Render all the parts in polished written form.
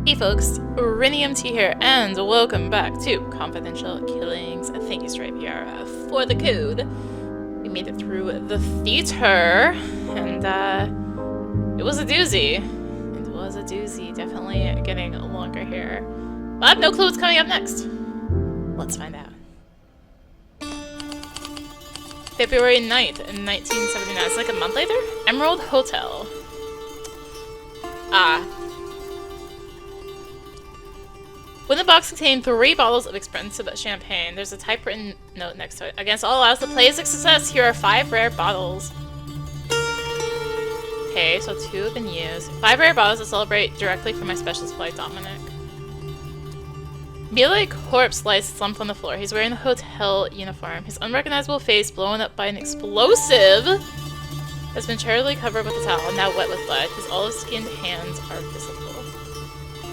Hey folks, rinimt here, and welcome back to Confidential Killings. Thank you, Stripe here, for the code. We made it through the theater, and it was a doozy. It was a doozy, definitely getting longer here. But I have no clue what's coming up next. Let's find out. February 9th, 1979. It's like a month later? Emerald Hotel. When the box contained 3 bottles of expensive champagne, there's a typewritten note next to it. Against all odds, the play is a success. Here are 5 rare bottles. Okay, so 2 have been used. 5 rare bottles to celebrate directly from my special supply, Dominic. Like corpse lies slumped on the floor. He's wearing the hotel uniform. His unrecognizable face, blown up by an explosive, has been charitably covered with a towel, now wet with blood. His olive-skinned hands are visible.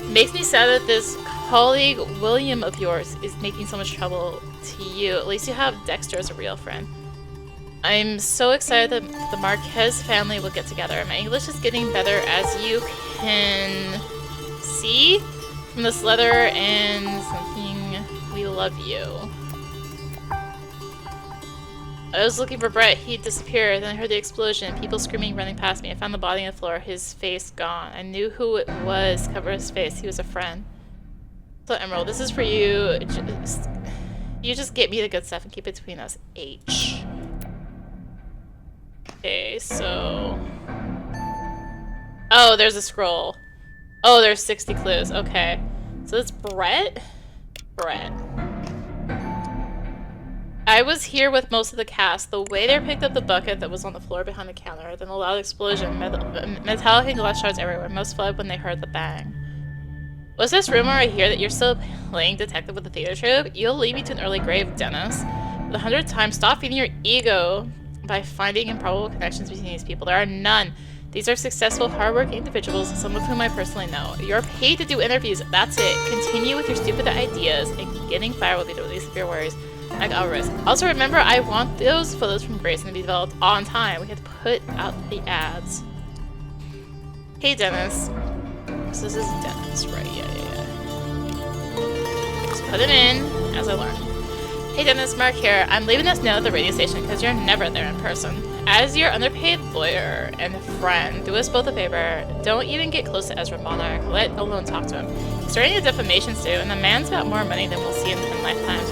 It makes me sad that this colleague William of yours is making so much trouble to you. At least you have Dexter as a real friend. I'm so excited that the Marquez family will get together. My English is getting better, as you can see from this letter and something. We love you. I was looking for Brett. He disappeared. Then I heard the explosion. People screaming, running past me. I found the body on the floor. His face gone. I knew who it was. Cover his face. He was a friend. So Emerald, this is for you. You just get me the good stuff and keep it between us. H. Okay, so... Oh, there's a scroll. Oh, there's 60 clues. Okay. So it's Brett? Brett. I was here with most of the cast. The waiter picked up the bucket that was on the floor behind the counter. Then a loud explosion. Metallic and glass shards everywhere. Most fled when they heard the bang. Was this rumor I hear that you're still playing detective with the theater troupe? You'll lead me to an early grave, Dennis. For the 100th time, stop feeding your ego by finding improbable connections between these people. There are none. These are successful, hardworking individuals, some of whom I personally know. You're paid to do interviews. That's it. Continue with your stupid ideas, and getting fired will be the least of your worries. Like Alvarez. Also remember, I want those photos from Grayson to be developed on time. We have to put out the ads. Hey, Dennis. So this is Dennis, right? Yeah. Just put him in, as I learned. Hey Dennis, Mark here. I'm leaving this note at the radio station because you're never there in person. As your underpaid lawyer and friend, do us both a favor. Don't even get close to Ezra Monarch, let alone talk to him. He's starting a defamation suit, and the man's got more money than we'll see in 10 lifetimes.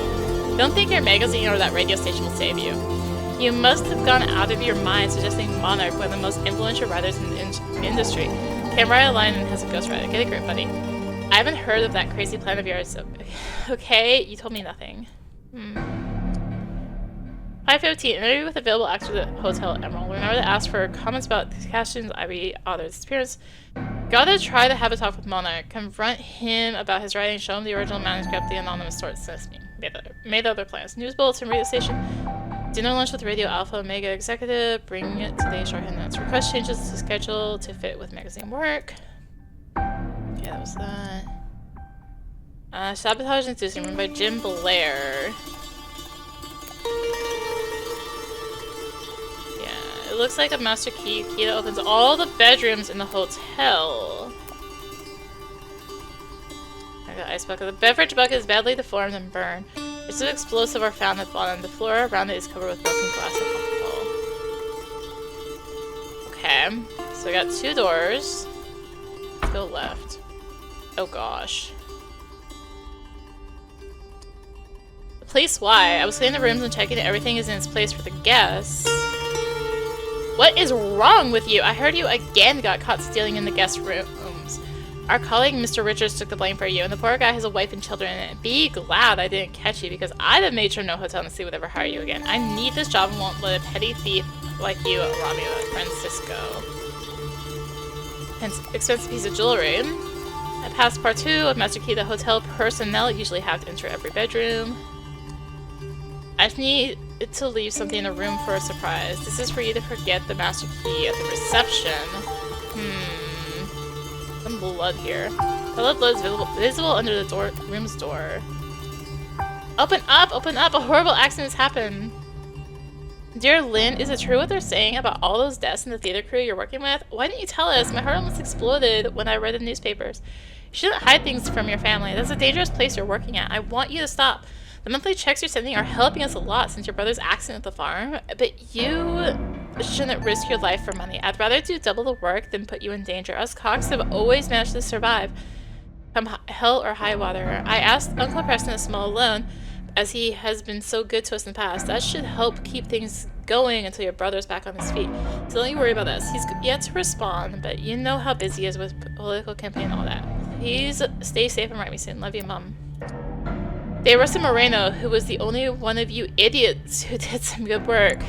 Don't think your magazine or that radio station will save you. You must have gone out of your mind suggesting Monarch, one of the most influential writers in the industry. Can't write a line and has a ghostwriter. Get a grip, buddy. I haven't heard of that crazy plan of yours, so... Okay, you told me nothing. 5:15. Interview with available actors at Hotel Emerald. Remember to ask for comments about the castions, Ivy, author's disappearance. Gotta try to have a talk with Monarch. Confront him about his writing. Show him the original manuscript the anonymous source sends me. Made other plans. News bulletin, radio station. Dinner lunch with Radio Alpha Omega executive. Bring it to the shorthand notes. Request changes to schedule to fit with magazine work. Okay, that was that. Sabotage Enthusiasm, run by Jim Blair. Yeah, it looks like a master key that opens all the bedrooms in the hotel. I got ice bucket. The beverage bucket is badly deformed and burned. Bits of explosive are found at the bottom. The floor around it is covered with broken glass and alcohol. Okay, so we got 2 doors. Let's go left. Oh gosh. The place, why? I was cleaning the rooms and checking that everything is in its place for the guests. What is wrong with you? I heard you again got caught stealing in the guest rooms. Our colleague, Mr. Richards, took the blame for you, and the poor guy has a wife and children. Be glad I didn't catch you, because I'd have made sure no hotel in the city would ever hire you again. I need this job and won't let a petty thief like you rob me of Francisco. Hence, expensive piece of jewelry. At past part 2 of Master Key, the hotel personnel usually have to enter every bedroom. I just need to leave something in a room for a surprise. This is for you to forget the Master Key at the reception. Some blood here. Colored blood is visible under the room's door. Open up! Open up! A horrible accident has happened! Dear Lynn, is it true what they're saying about all those deaths in the theater crew you're working with? Why didn't you tell us? My heart almost exploded when I read the newspapers. You shouldn't hide things from your family. That's a dangerous place you're working at. I want you to stop. The monthly checks you're sending are helping us a lot since your brother's accident at the farm, but you shouldn't risk your life for money. I'd rather do double the work than put you in danger. Us Cox have always managed to survive, come hell or high water. I asked Uncle Preston a small loan, as he has been so good to us in the past. That should help keep things going until your brother's back on his feet. So don't you worry about this. He's yet to respond, but you know how busy he is with political campaign and all that. Please stay safe and write me soon. Love you, Mom. They arrested Moreno, who was the only one of you idiots who did some good work.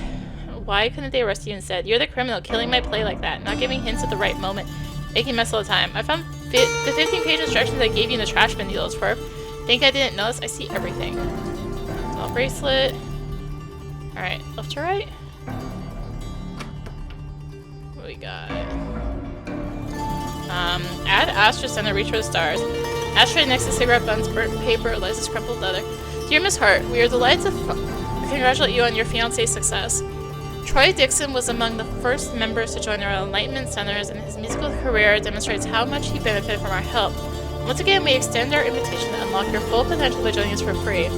Why couldn't they arrest you instead? You're the criminal, killing my play like that, not giving hints at the right moment, making mess all the time. I found the 15-page instructions I gave you in the trash bin, you little twerp. Think I didn't notice? I see everything. Small bracelet. Alright, left to right. What we got? Add asterisk and the reach for the stars. Ashtray next to cigarette buns, burnt paper, Eliza's crumpled leather. Dear Miss Hart, we are delighted to congratulate you on your fiancé's success. Troy Dixon was among the first members to join our Enlightenment Centers, and his musical career demonstrates how much he benefited from our help. Once again, we extend our invitation to unlock your full potential by joining us for free.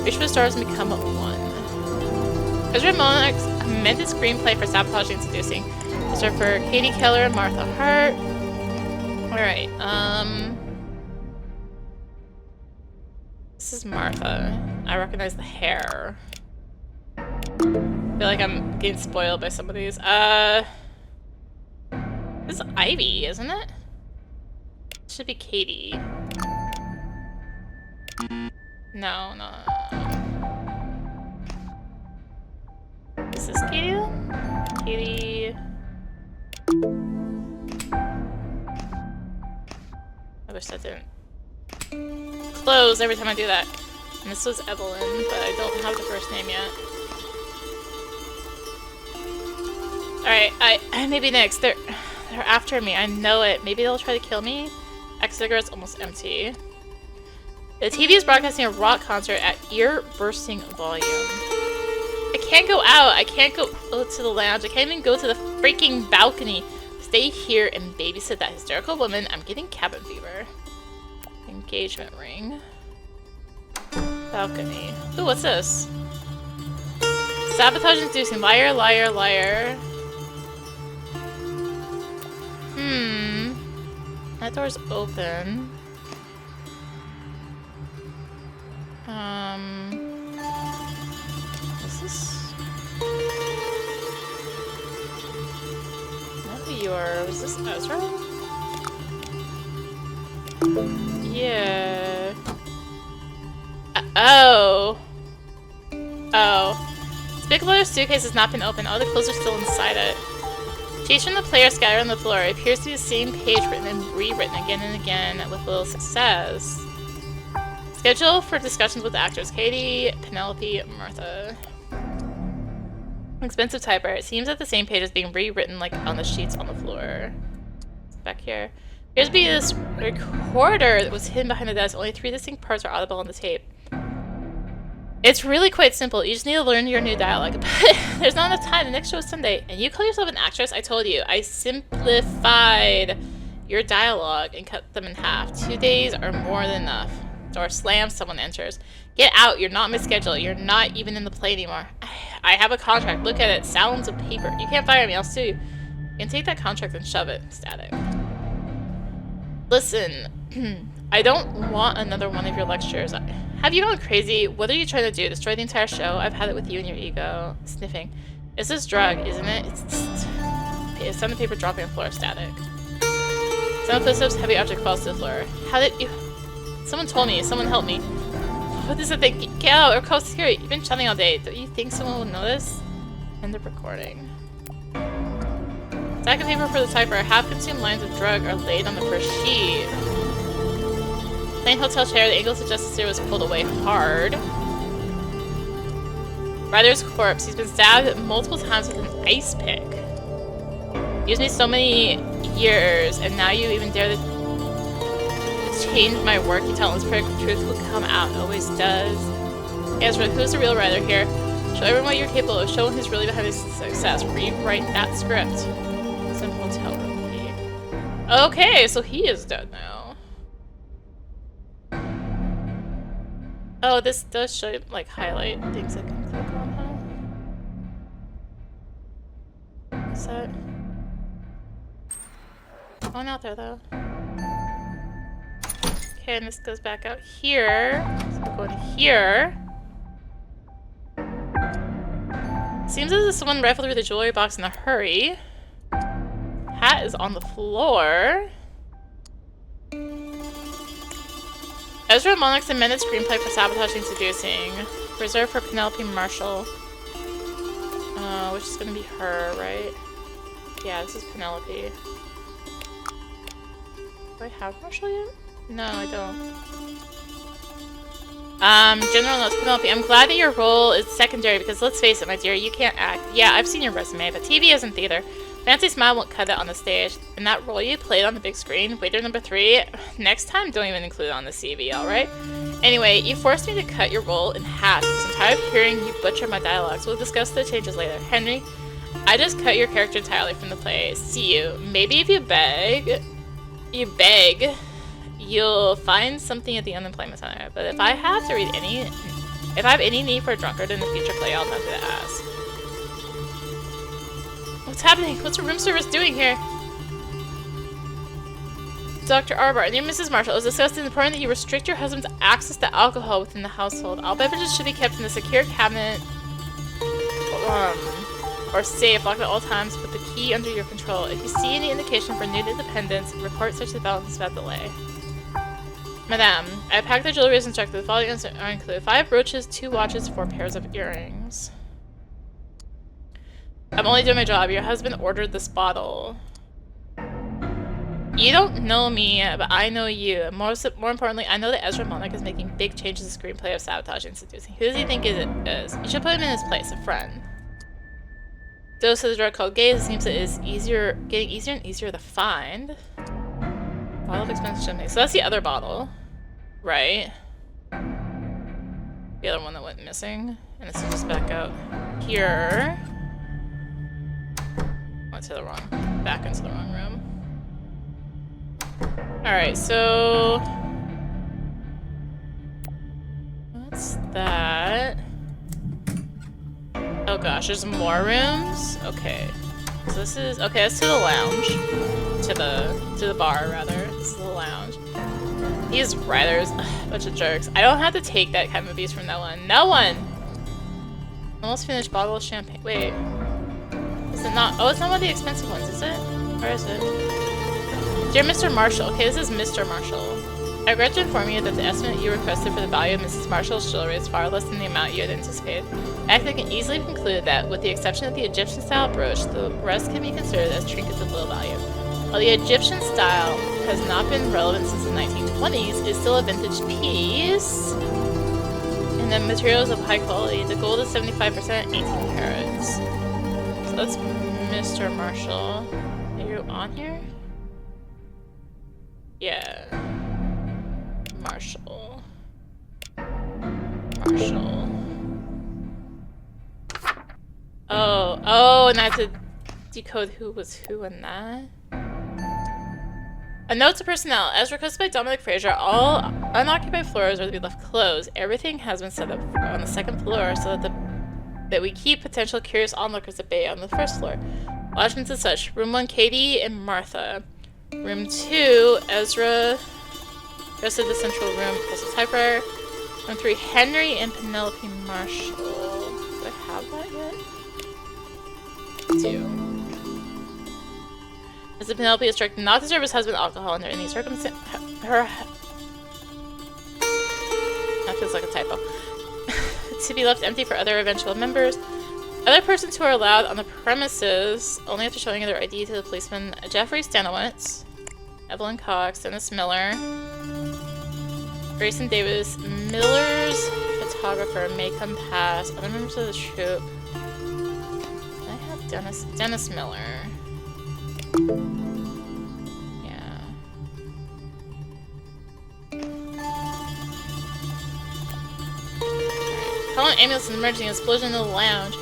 Reach for the stars and become one. Ezra Monarch's amended screenplay for sabotaging and seducing. These are for Katie Keller and Martha Hart. Alright, this is Martha. I recognize the hair. I feel like I'm getting spoiled by some of these. This is Ivy, isn't it? It should be Katie. No. Is this Katie then? Katie... I wish that didn't close every time I do that. And this was Evelyn, but I don't have the first name yet. Alright, maybe next. They're after me. I know it. Maybe they'll try to kill me. Cigarette's almost empty. The TV is broadcasting a rock concert at ear-bursting volume. I can't go out. I can't go to the lounge. I can't even go to the freaking balcony. Stay here and babysit that hysterical woman. I'm getting cabin fever. Engagement ring. Balcony. Ooh, what's this? Sabotage inducing. Liar, liar, liar. That door's open. Is this? Not who you are. Was this Ezra? Yeah. Oh. This big leather suitcase has not been opened. All the clothes are still inside it. Sheets from the player scattered on the floor. It appears to be the same page written and rewritten again and again with little success. Schedule for discussions with actors. Katie, Penelope, Martha. Expensive typewriter. It seems that the same page is being rewritten like on the sheets on the floor. Back here. Appears to be this recorder that was hidden behind the desk. Only 3 distinct parts are audible on the tape. It's really quite simple. You just need to learn your new dialogue. But there's not enough time. The next show is Sunday. And you call yourself an actress? I told you. I simplified your dialogue and cut them in half. 2 days are more than enough. Door slams. Someone enters. Get out. You're not on my schedule. You're not even in the play anymore. I have a contract. Look at it. Sounds of paper. You can't fire me. I'll sue you. You can take that contract and shove it. Static. Listen. I don't want another one of your lectures. Have you gone crazy? What are you trying to do? Destroy the entire show? I've had it with you and your ego. Sniffing. It's this drug, isn't it? It's on the paper dropping on the floor. Static. Sound footsteps, heavy object falls to the floor. How did you... Someone told me. Someone help me. What is the thing? Get out or call security. You've been shouting all day. Don't you think someone will notice? End of recording. Stack of paper for the typer. Half-consumed lines of drug are laid on the first sheet. Plain hotel chair. The angle suggests the was pulled away hard. Ryder's corpse. He's been stabbed multiple times with an ice pick. Used me so many years, and now you even dare to change my work. You tell us perfect truth will come out. It always does. Ezra, who's the real Ryder here? Show everyone what you're capable of. Show who's really behind this success. Rewrite that script. Simple telegraphy. Okay, so he is dead now. Oh, this does show, like, highlight things I can click on, huh? What's that? Going out there, though. Okay, and this goes back out here. So we're going here. Seems as if someone rifled through the jewelry box in a hurry. Hat is on the floor. Ezra Monarch's amended screenplay for sabotaging and seducing. Reserved for Penelope Marshall. Which is gonna be her, right? Yeah, this is Penelope. Do I have Marshall yet? No, I don't. General notes, Penelope, I'm glad that your role is secondary because let's face it, my dear, you can't act. Yeah, I've seen your resume, but TV isn't theater. Fancy Smile won't cut it on the stage. And that role you played on the big screen, waiter number 3, next time don't even include it on the CV, alright? Anyway, you forced me to cut your role in half because I'm tired of hearing you butcher my dialogues. We'll discuss the changes later. Henry, I just cut your character entirely from the play. See you. Maybe if you beg, you'll find something at the unemployment center. But if I have any need for a drunkard in the future play, I'll never ask. What's happening? What's the room service doing here? Dr. Arbar, dear Mrs. Marshall, it was discussed and important that you restrict your husband's access to alcohol within the household. All beverages should be kept in a secure cabinet or safe, locked at all times with the key under your control. If you see any indication for new dependence, report such developments without delay. Madame, I packed the jewelry as instructed. The following are included: 5 brooches, 2 watches, 4 pairs of earrings. I'm only doing my job. Your husband ordered this bottle. You don't know me, but I know you. More importantly, I know that Ezra Monarch is making big changes to the screenplay of sabotaging and seducing. Who does he think it is? You should put him in his place, a friend. Dose of the drug called gaze. It seems it is getting easier and easier to find. Bottle of expensive champagne. So that's the other bottle, right? The other one that went missing. And this is just back out here. Went to the wrong, back into the wrong room. Alright, so what's that? Oh gosh, there's more rooms? Okay. So this is, okay, that's to the lounge. To the bar, rather. This is the lounge. These writers, ugh, bunch of jerks. I don't have to take that kind of abuse from no one. No one! Almost finished bottle of champagne. Wait. Is it not? Oh, it's not one of the expensive ones, is it? Where is it? Dear Mr. Marshall. Okay, this is Mr. Marshall. I regret to inform you that the estimate you requested for the value of Mrs. Marshall's jewelry is far less than the amount you had anticipated. I can easily conclude that, with the exception of the Egyptian-style brooch, the rest can be considered as trinkets of low value. While the Egyptian style has not been relevant since the 1920s, it's still a vintage piece, and the material is of high quality. The gold is 75%, 18 carats. So that's Mr. Marshall. Are you on here? Yeah. Marshall. Oh, and I have to decode who was who in that. A note to personnel. As requested by Dominic Fraser, all unoccupied floors are to be left closed. Everything has been set up on the second floor so that we keep potential curious onlookers at bay on the first floor. Watchmen and such. Room 1, Katie and Martha. Room 2, Ezra. Rest of the central room, plus a typewriter. Room 3, Henry and Penelope Marshall. Do I have that yet? I do. As the Penelope is instructed not to serve his husband alcohol under any circumstance. That feels like a typo. To be left empty for other eventual members. Other persons who are allowed on the premises only after showing their ID to the policeman: Jeffrey Stanowitz, Evelyn Cox, Dennis Miller, Grayson Davis, Miller's photographer may come past. Other members of the troupe. I have Dennis Miller. Yeah. Call an ambulance and emergency explosion in the lounge.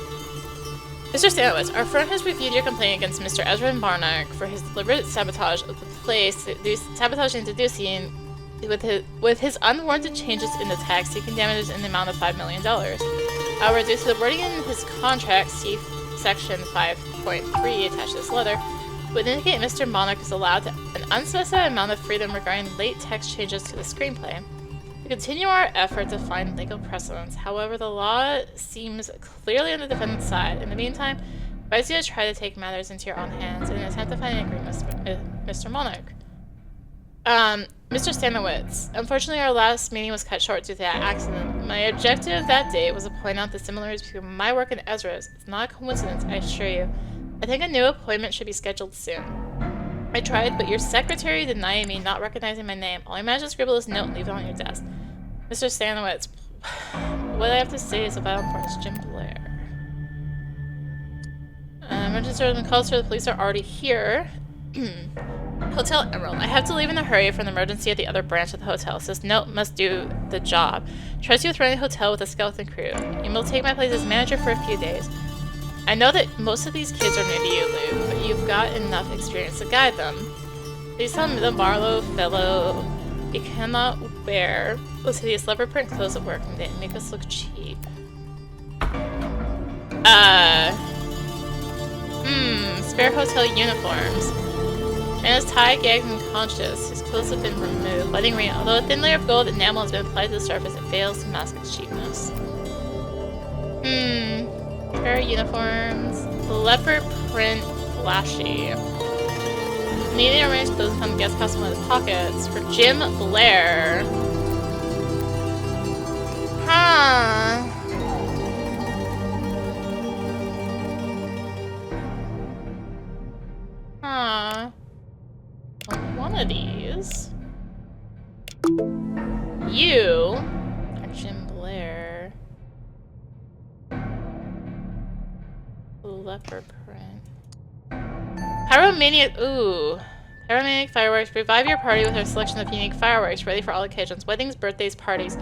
Mr. Stanowitz, our firm has reviewed your complaint against Mr. Ezra Barnack for his deliberate sabotage of the place, sabotage introducing with his unwarranted changes in the text, seeking damages in the amount of $5 million. However, due to the wording in his contract, see section 5.3 attached to this letter, would indicate Mr. Monarch is allowed an unspecified amount of freedom regarding late text changes to the screenplay. We continue our effort to find legal precedents. However, the law seems clearly on the defendant's side. In the meantime, I advise you to try to take matters into your own hands in an attempt to find an agreement with Mr. Monarch. Mr. Stanowitz, unfortunately our last meeting was cut short due to that accident. My objective that day was to point out the similarities between my work and Ezra's. It's not a coincidence, I assure you. I think a new appointment should be scheduled soon. I tried, but your secretary denied me, not recognizing my name. All I managed to scribble this note and leave it on your desk. Mr. Stanowitz, what I have to say is of vital importance. Jim Blair. Emergency service calls for the police are already here. Hotel Emerald. I have to leave in a hurry for an emergency at the other branch of the hotel, so this note must do the job. Trust you with running a hotel with a skeleton crew. You will take my place as manager for a few days. I know that most of these kids are new to you, Luke, but you've got enough experience to guide them. Please tell the Marlowe fellow he cannot wear those hideous leopard print clothes at work and they make us look cheap. Spare hotel uniforms. Man is tied, gagged, and unconscious. His clothes have been removed. Lighting rain. Although a thin layer of gold enamel has been applied to the surface, it fails to mask its cheapness. Spare uniforms. Leopard print flashy. Neatly arranged clothes upon the guest pass in one of his pockets. For Jim Blair. Huh. Huh. On one of these. You are Jim Blair. Leopard print. Pyromaniac. Ooh. Pyromaniac fireworks. Revive your party with our selection of unique fireworks ready for all occasions. Weddings, birthdays, parties.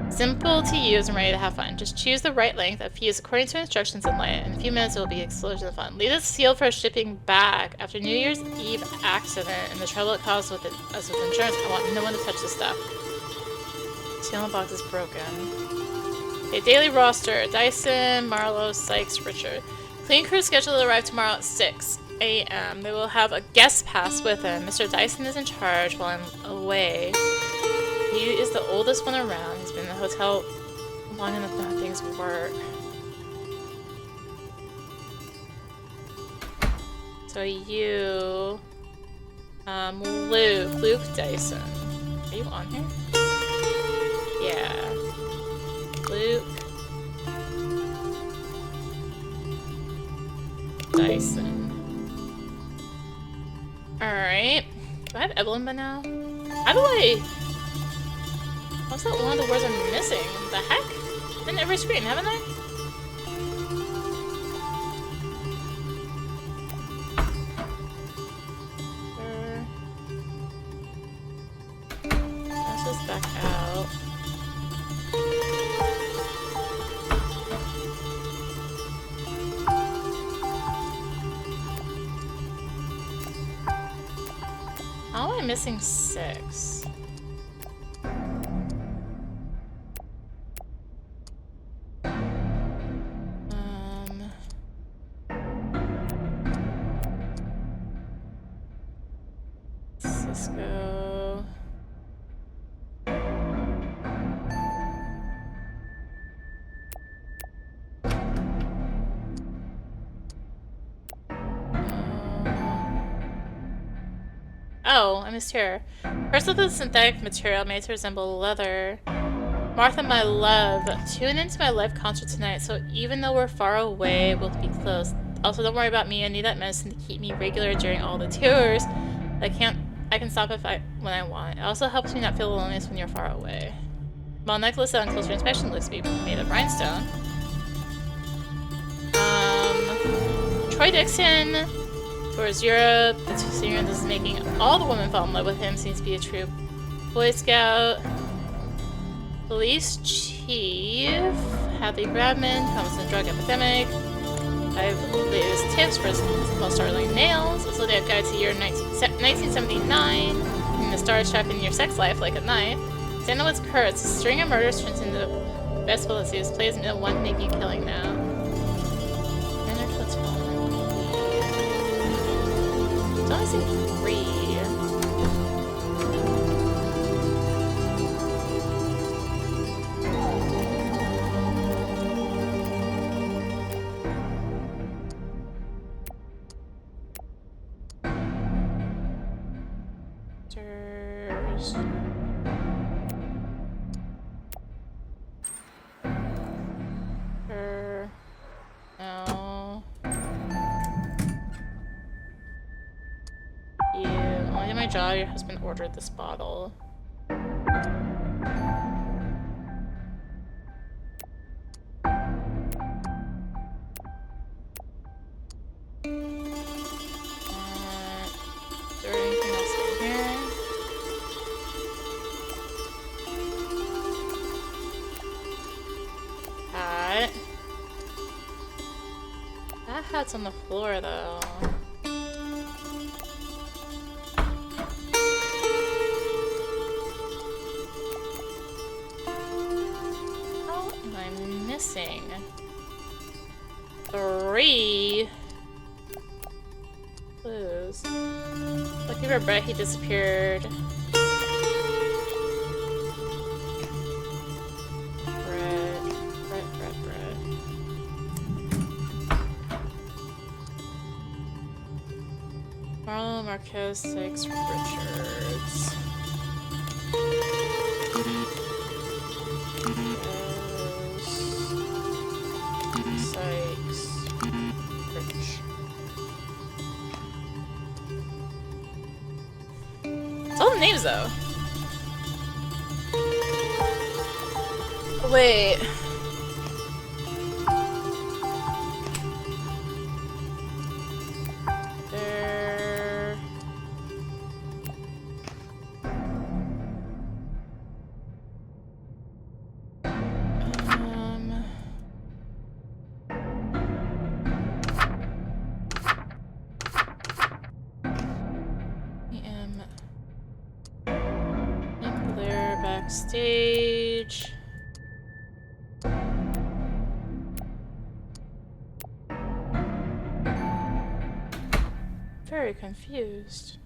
Simple to use and ready to have fun. Just choose the right length of fuse according to instructions and light it. In a few minutes it will be an explosion of fun. Leave it sealed for shipping back. After New Year's Eve accident and the trouble it caused with us with insurance, I want no one to touch this stuff. Seal in the box is broken. Okay, daily roster. Dyson, Marlowe, Sykes, Richard. Clean crew scheduled to arrive tomorrow at 6 a.m. They will have a guest pass with them. Mr. Dyson is in charge while I'm away. He is the oldest one around. He's been in the hotel long enough to know things work. So you... Luke Dyson. Are you on here? Yeah. Luke Dyson. Alright. Do I have Evelyn by now? How do I... What's that one of the words I'm missing? The heck? Been every screen, haven't I? Let's just back out. How am I missing 6? Cisco. Oh, I missed her. First with a synthetic material made to resemble leather. Martha, my love, tune into my live concert tonight, so even though we're far away, we'll be close. Also, don't worry about me. I need that medicine to keep me regular during all the tours. I can stop when I want. It also helps me not feel loneliness when you're far away. Small necklace on closer inspection looks to be made of rhinestone. Troy Dixon towards Europe. The Syrian is making all the women fall in love with him. Seems to be a true Boy Scout. Police chief. Hadley Bradman, comes in drug epidemic. 5 latest tips for most startling nails. A Zodiac Guide to year 1979. And the stars trapping your sex life like a knife. Sandalwood's Curse. A string of murders turns into the best policies. Plays into one making killing now. It's only seen 3. No. Only did my job, your husband ordered this bottle. Is there anything else in here? Hat. That hat's on the floor though. How am I missing 3 clues? Looking for Brett, he disappeared. Brett. Marlo, Marquez, Sykes, Richards. Sykes, Rich. It's all the names though. Wait. Backstage. Very confused.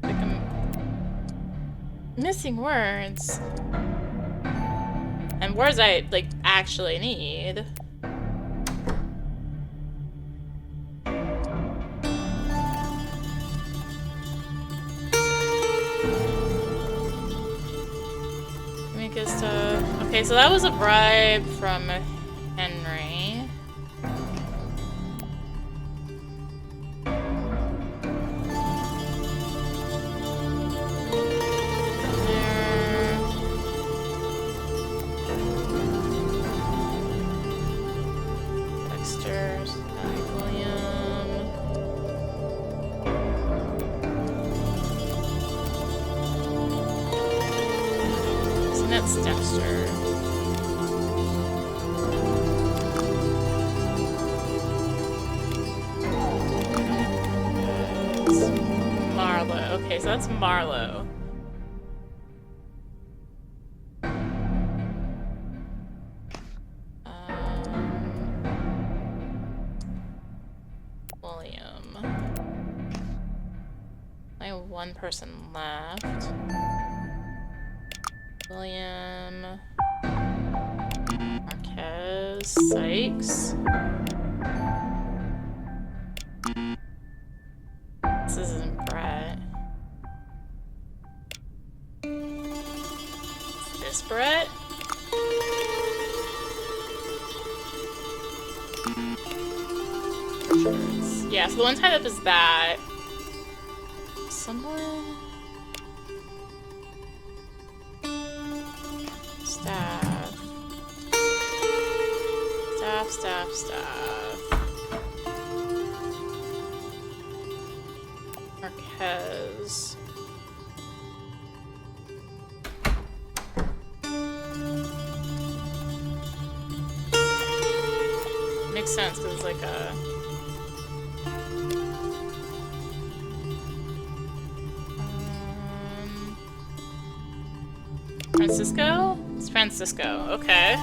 Like I'm missing words. And words I like actually need. Okay, so that was a bribe from Henry. Dexter, William. So that's Dexter. Okay, so that's Marlo. William. I have one person left. William. Marquez. Sykes. This isn't Brett. Is this Brett? Yeah, so the one tied up is that. Someone? Staff. Staff. Okay. has... Makes sense, because it's like a... Francisco? It's Francisco, okay.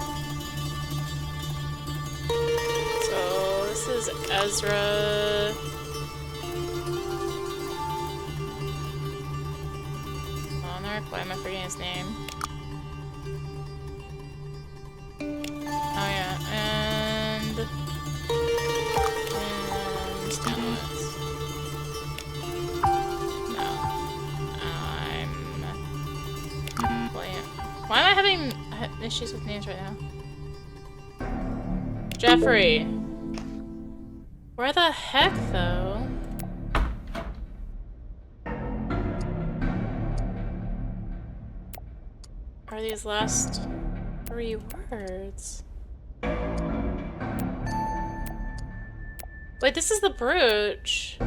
So, this is Ezra... Monarch? Why am I forgetting his name? Oh yeah, and Stanley's. No. I'm playing. Why am I having issues with names right now? Jeffrey. Where the heck, though? Are these last 3 words? Wait, this is the brooch.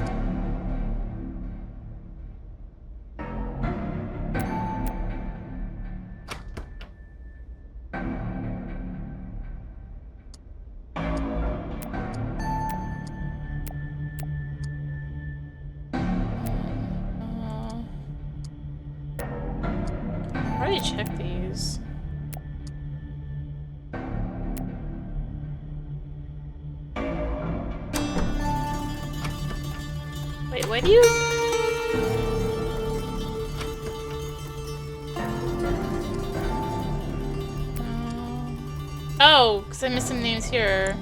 I already checked these. Wait, why do you... Oh, because I missed some names here.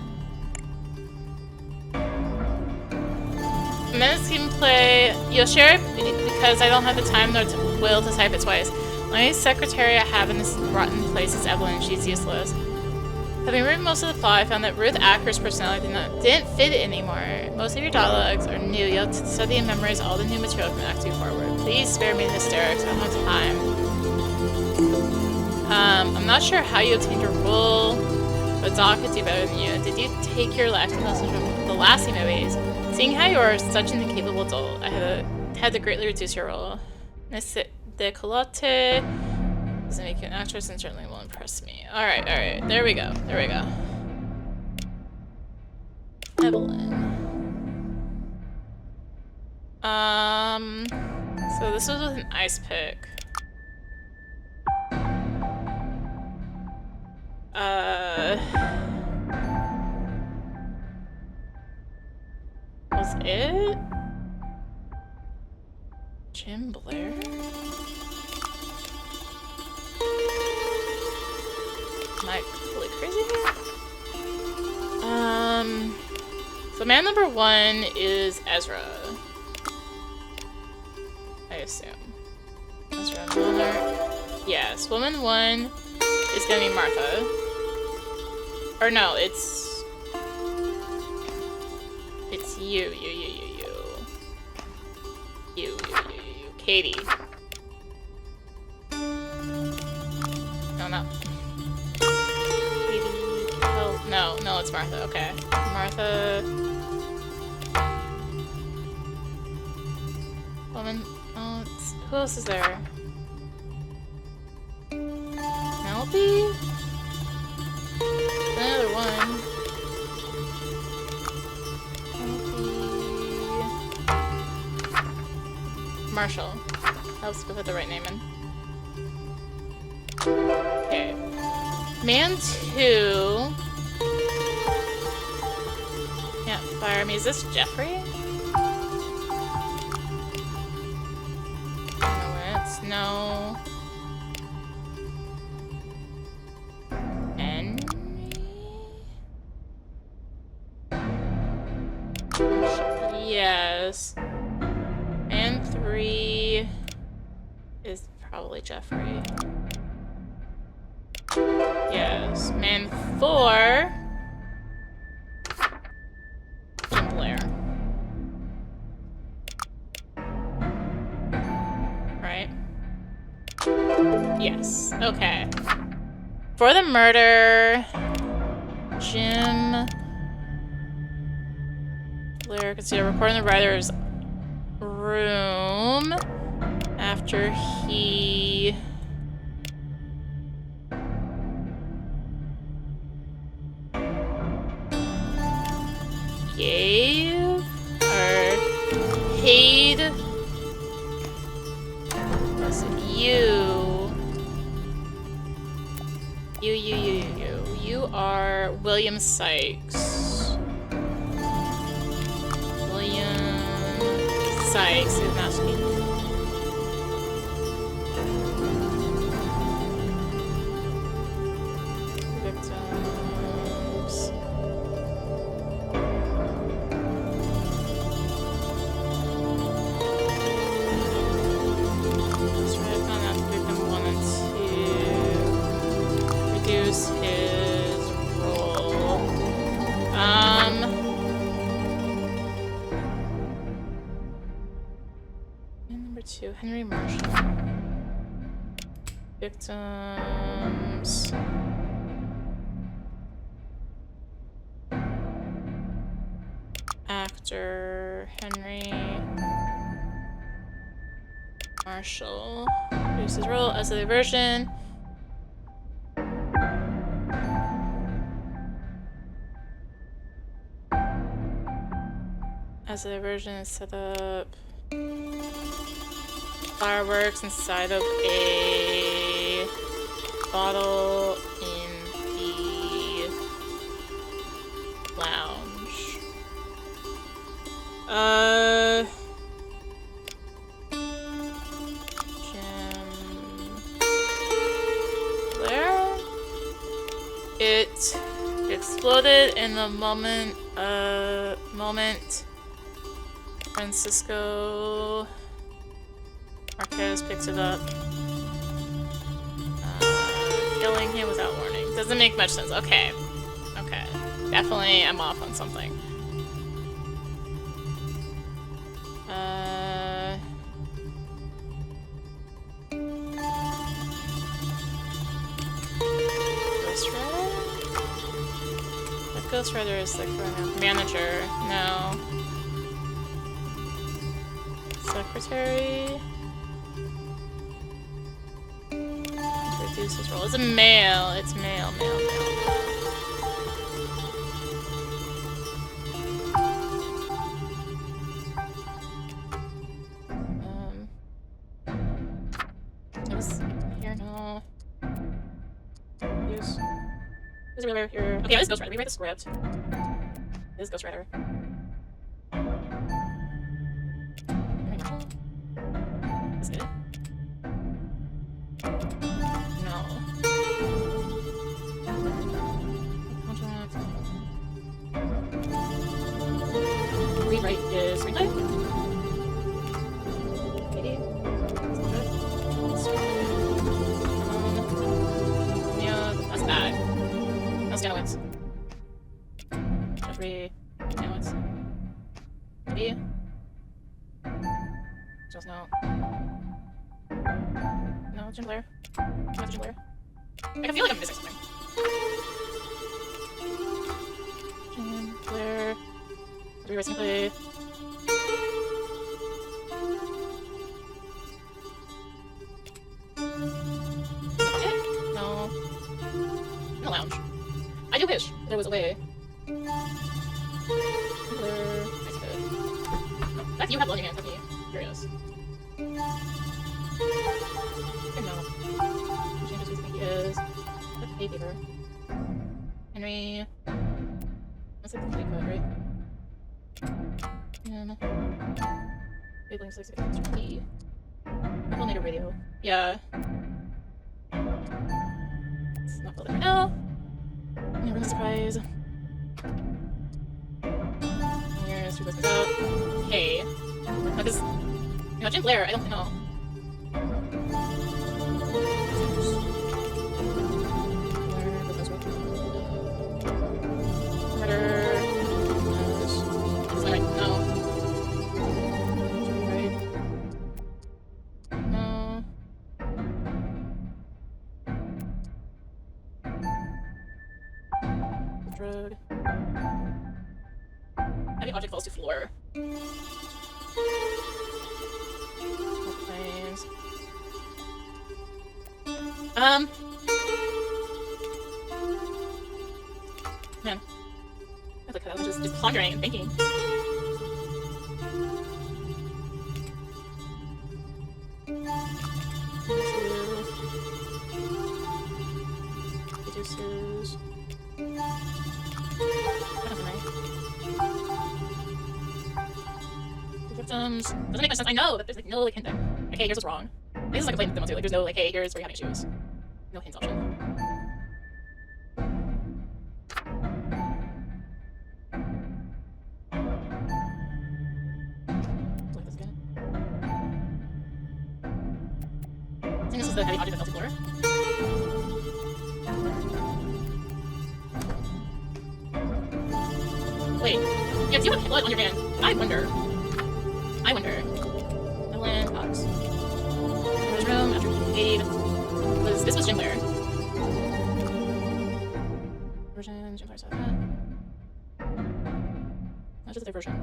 Minutes gameplay. You'll share it because I don't have the time nor will to type it twice. The only secretary I have in this rotten place is Evelyn, and she's useless. Having read most of the plot, I found that Ruth Acker's personality didn't fit it anymore. Most of your dialogues are new. You'll have to study and memorize all the new material from Act 2 forward. Please spare me the hysterics. I don't have time. I'm not sure how you obtained your role, but Doc could do better than you. Did you take your acting lessons from the Lassie movies? Seeing how you are such an incapable adult, I had to greatly reduce your role. Decolleté doesn't make you an actress and certainly will impress me. Alright, there we go. Evelyn. So this was with an ice pick. Was it? Jim Blair? Am I completely crazy here? So man number 1 is Ezra. I assume. Ezra Monarch. Yes, woman 1 is gonna be Martha. Or no, it's you. Katie. No, not. Katie. Oh, no, it's Martha. Okay. Martha. Woman. Oh, who else is there? Penelope? Another one. Marshall. I'll just put the right name in. Okay. Man 2. Can't fire me. Is this Jeffrey? No, it's no. Yes. And 3 is probably Jeffrey. Yes. Man 4. Jim Blair. Right? Yes. Okay. For the murder, Jim Blair, consider recording the writers room after he gave or paid you are William Sykes. William Sykes is not speaking. Victims. Let's try to find out victim 1 and 2. Reduce his role. Number 2, Henry Marshall. Victims. Actor Henry Marshall. Reduce his role as the version. As the version is set up. Fireworks inside of a bottle in the lounge. Jim Blair? It exploded in the moment Francisco Marquez picks it up. Killing him without warning. Doesn't make much sense. Okay. Okay. Definitely I'm off on something. Ghost Rider? That Ghost Rider is like manager. No. Secretary. Reduce his role. It's a male. It's male. It was here. No. Use. Who's really here? Okay, this is Ghost Rider. Rewrite the script. This is Ghost Rider. Is it? No. Contract. Rewrite is replay. Maybe. Yeah, that's bad. No Stanowitz. Jeffrey Stanowitz. Maybe. Just no. No, Jim Blair. No, Jim Blair. I can feel like I'm missing something. Jim Blair. Rewrite simply. No. In the lounge. I do wish there was a way. Blair. Nice good. That's you have blood in your hands, that's me. Curious. No. Changes who he is. That's a paper. Henry. That's like the complete code, right? Big links 6 P. I will need a radio. Yeah. It's not building right now. Never a surprise. Here's who goes up. Hey. Because, you know, Jim Blair, I don't know. Heavy object falls to floor. Planes. Man. I look at that, just pondering and thinking. Victims. Doesn't make much sense. I know, but there's like no like hint there. Like, hey, here's what's wrong. This is like a plain victim too. Like, there's no like, hey, here's where you're having issues. No hints option. Like this again. I think this is the heavy object that fell to the floor. Wait, yeah, do you have blood on your hand? I wonder. Evelyn Cox. There's room after he paid. This was Jim Blair. Version, Jim Blair said that. That's just the third version.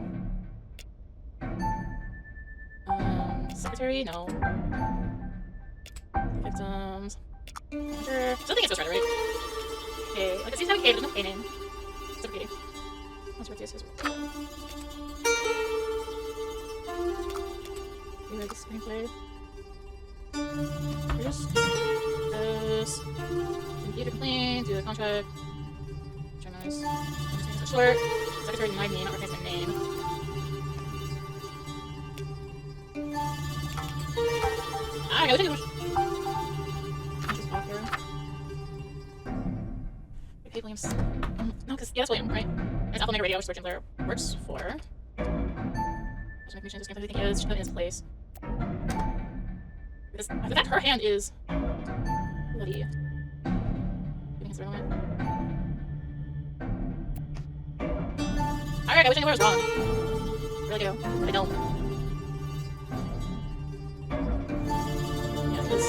Secretary? No. Victims. Manager. Still think it's Ghost Rider, right? Okay. Like, it seems to have a K, but there's no K name. It's okay. That's what this is. You like the screenplay? Here's this. Computer clean, do the contract. Journalist. Short. Secretary denied me, not recognize my name. I gotta take it. Just off here. Okay, Williams. No, because, yeah, that's William, right? And it's Apple Mega Radio, which Jim Blair works for. Just everything is, she put it in its place. Because the fact her hand is bloody. You think it's the right one? Alright, I wish I knew where I was wrong. I really do. But I don't. Yeah, because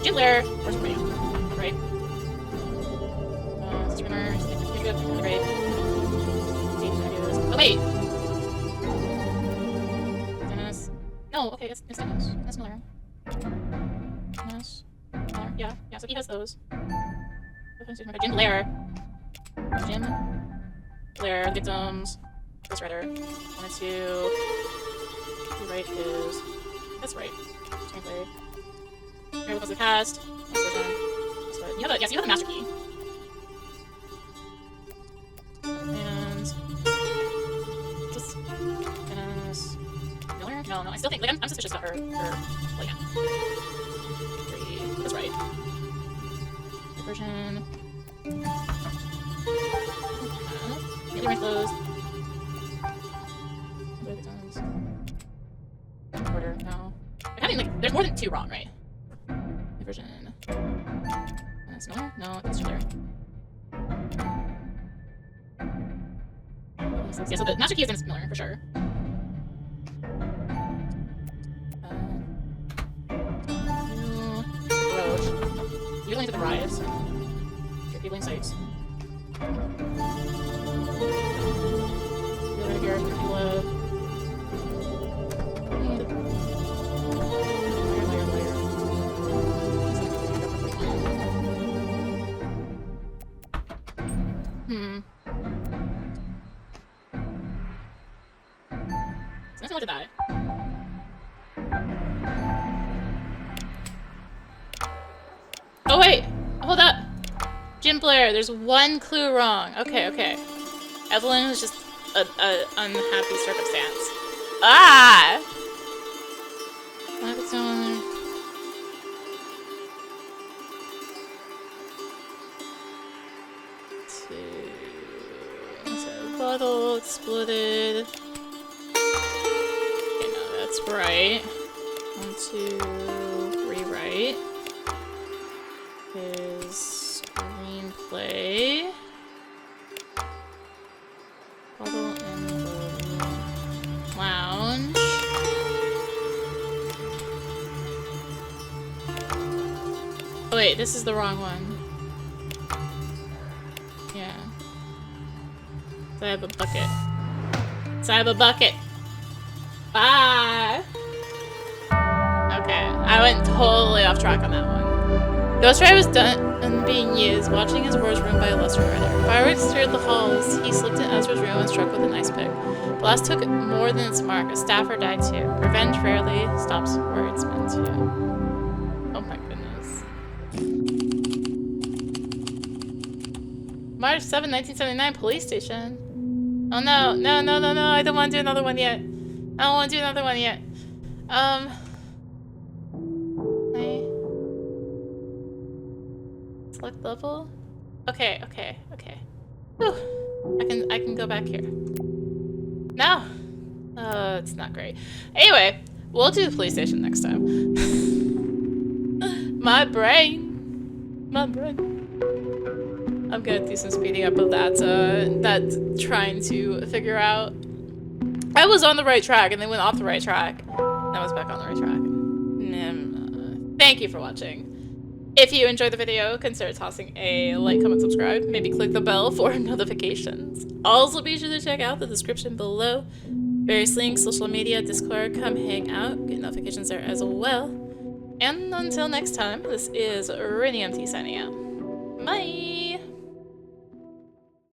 Jim Blair works for radio, right? Streamer, great. Oh, wait! No, okay, it's Dennis. That's Miller. Dennis. Miller. Yeah, so he has those. Jim Blair. Jim Blair, victims. Ghost Rider. Wanted to rewrite his. That's right. Jim Blair. Here was the cast. You have the master key. And just Dennis. No, I still think, like, I'm suspicious about her well, yeah. That's right. Version. Maybe rank those. Order, no. I mean, like, there's more than 2 wrong, right? Version. That's Miller? No, that's Jim Blair. Yeah, so the master key is Dennis Miller, for sure. You're going to the bribes. Your people insights. You're right here. Your people So that's so much of that. Oh wait! Hold up! Jim Blair, there's 1 clue wrong. Okay. Evelyn was just an unhappy circumstance. Ah! What is going on? So, bottle exploded. Okay, no, that's right. 1, 2, rewrite. His screenplay. Bottle in the lounge. Oh wait, this is the wrong one. Yeah. So I have a bucket. Bye! Okay, I went totally off track on that one. Ghost Rider was done and being used, watching his words ruined by a lesser rider. Fireworks cleared the halls. He slipped in Ezra's room and struck with an ice pick. Blast took more than its mark. A staffer died too. Revenge rarely stops words meant to. Oh my goodness. March 7, 1979, police station. Oh no, no, no, no, no, I don't want to do another one yet. I don't want to do another one yet. Select level? Okay, okay, okay. Whew. I can go back here. No! It's not great. Anyway, we'll do the police station next time. My brain. My brain. I'm gonna do some speeding up of that, trying to figure out. I was on the right track and then went off the right track. And I was back on the right track. Thank you for watching. If you enjoyed the video, consider tossing a like, comment, subscribe. Maybe click the bell for notifications. Also be sure to check out the description below. Various links, social media, Discord, come hang out. Get notifications there as well. And until next time, this is rinimt signing out. Bye!